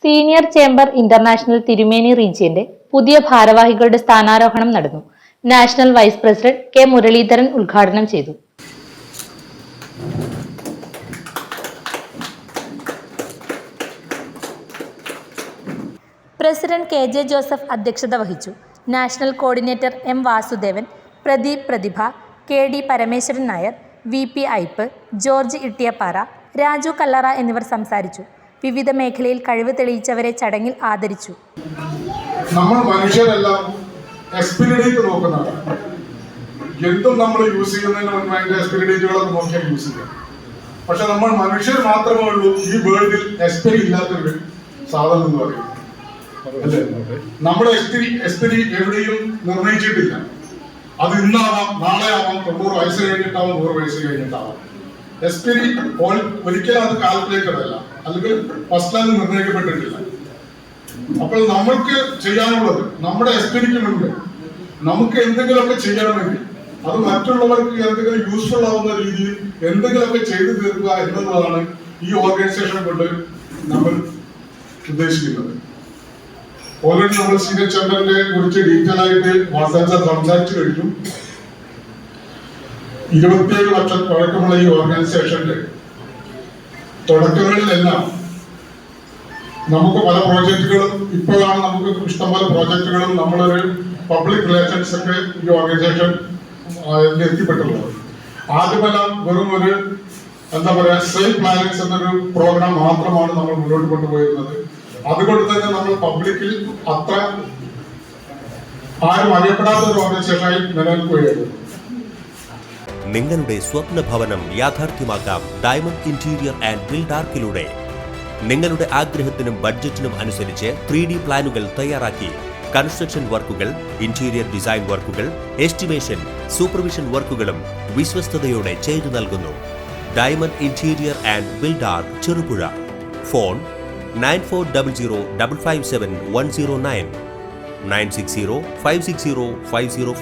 Senior chamber international തിരുമേനി റീജിയന്റെ പുതിയ ഭാരവാഹികളുടെ സ്ഥാനാരോഹണം നടന്നു. National vice president K Muraleedharan ഉദ്ഘാടനം ചെയ്തു. പ്രസിഡന്റ് കെ ജെ ജോസഫ് അധ്യക്ഷത വഹിച്ചു. National coordinator M Vasudevan, Pradeep Prathibha, K D Parameswaran Nair, V P Ipe, George Ittiyappara, Raju Kallara എന്നിവർ സംസാരിച്ചു. വിവിധ മേഖലയിൽ കഴിവ് തെളിയിച്ചവരെ ചടങ്ങിൽ ആദരിച്ചു. നമ്മൾ മനുഷ്യരെല്ലാം എക്സ്പീരിയൻസ് നോക്കുന്നവരാണ്. എന്തും നമ്മൾ യൂസ് ചെയ്യുന്നതിന് മുൻപ് അതിന്റെ എക്സ്പീരിയൻസുകളൊക്കെ നോക്കിയാൽ യൂസ് ചെയ്യാം. പക്ഷെ നമ്മൾ മനുഷ്യർ മാത്രമേ ഉള്ളൂ ഈ വേൾഡിൽ എക്സ്പീരി ഇല്ലാത്തൊരു സാധനം എന്ന് പറയും. അല്ലേ? നമ്മുടെ എക്സ്പീരി എവിടെയും നിർണയിച്ചിട്ടില്ല. അത് ഇന്നാവാം, നാളെ ആവാം, 90 വയസ്സ് കഴിഞ്ഞിട്ടാവാം, 100 വയസ്സ് കഴിഞ്ഞിട്ടാവാം. എക്സ്പീരി ഒരിക്കലും അത് കാൽക്കുലേറ്റഡ് അല്ല, അല്ലെങ്കിൽ ഫസ്റ്റ് ലൈൻ നിർണ്ണയിക്കപ്പെട്ടിട്ടില്ല. അപ്പോൾ നമ്മൾക്ക് ചെയ്യാനുള്ളത് നമ്മുടെ എക്സ്പീരിക്ക് മുൻപ് നമുക്ക് എന്തെങ്കിലുമൊക്കെ ചെയ്യണമെങ്കിൽ അത് മറ്റുള്ളവർക്ക് എന്തെങ്കിലും യൂസ്ഫുൾ ആവുന്ന രീതിയിൽ എന്തെങ്കിലുമൊക്കെ ചെയ്തു തീർക്കുക എന്നുള്ളതാണ് ഈ ഓർഗനൈസേഷൻ കൊണ്ട് നമ്മൾ ഉദ്ദേശിക്കുന്നത്. ഓൾറെഡി നമ്മൾ സീനിയർ ചേംബറിനെ കുറിച്ച് ഡീറ്റെയിൽ ആയിട്ട് സംസാരിച്ചു കഴിഞ്ഞു. 27 വർഷം പഴക്കമുള്ള ഈ ഓർഗനൈസേഷന്റെ തുടക്കങ്ങളിലെല്ലാം നമുക്ക് പല പ്രോജക്റ്റുകളും, ഇപ്പോഴാണ് നമുക്ക് ഇഷ്ടംപോലെ പ്രോജക്റ്റുകളും നമ്മളൊരു പബ്ലിക് റിലേഷൻസ് ഒക്കെ ഈ ഓർഗനൈസേഷൻ എത്തിപ്പെട്ടുള്ളത്. ആദ്യമെല്ലാം വെറും ഒരു എന്താ പറയാ സെൽഫ് പ്ലാനിങ്സ് എന്നൊരു പ്രോഗ്രാം മാത്രമാണ് നമ്മൾ മുന്നോട്ട് കൊണ്ടുപോയിരുന്നത്. അതുകൊണ്ട് തന്നെ നമ്മൾ പബ്ലിക്കിൽ അത്ര ആരും അറിയപ്പെടാത്ത ഒരു ഓർഗനൈസേഷനായി നിലനിൽക്കുകയായിരുന്നു. നിങ്ങളുടെ സ്വപ്ന ഭവനം യാഥാർത്ഥ്യമാക്കാം ഡയമണ്ട് ഇന്റീരിയർ ആൻഡ് ബിൽഡാർക്കിലൂടെ. നിങ്ങളുടെ ആഗ്രഹത്തിനും ബഡ്ജറ്റിനും അനുസരിച്ച് 3D പ്ലാനുകൾ തയ്യാറാക്കി കൺസ്ട്രക്ഷൻ വർക്കുകൾ, ഇന്റീരിയർ ഡിസൈൻ വർക്കുകൾ, എസ്റ്റിമേഷൻ, സൂപ്പർവിഷൻ വർക്കുകളും വിശ്വസ്തയോടെ ചെയ്തു നൽകുന്നു. Diamond interior and Buildark, Cherupuzha. Phone 9400 557 109 960 560 505.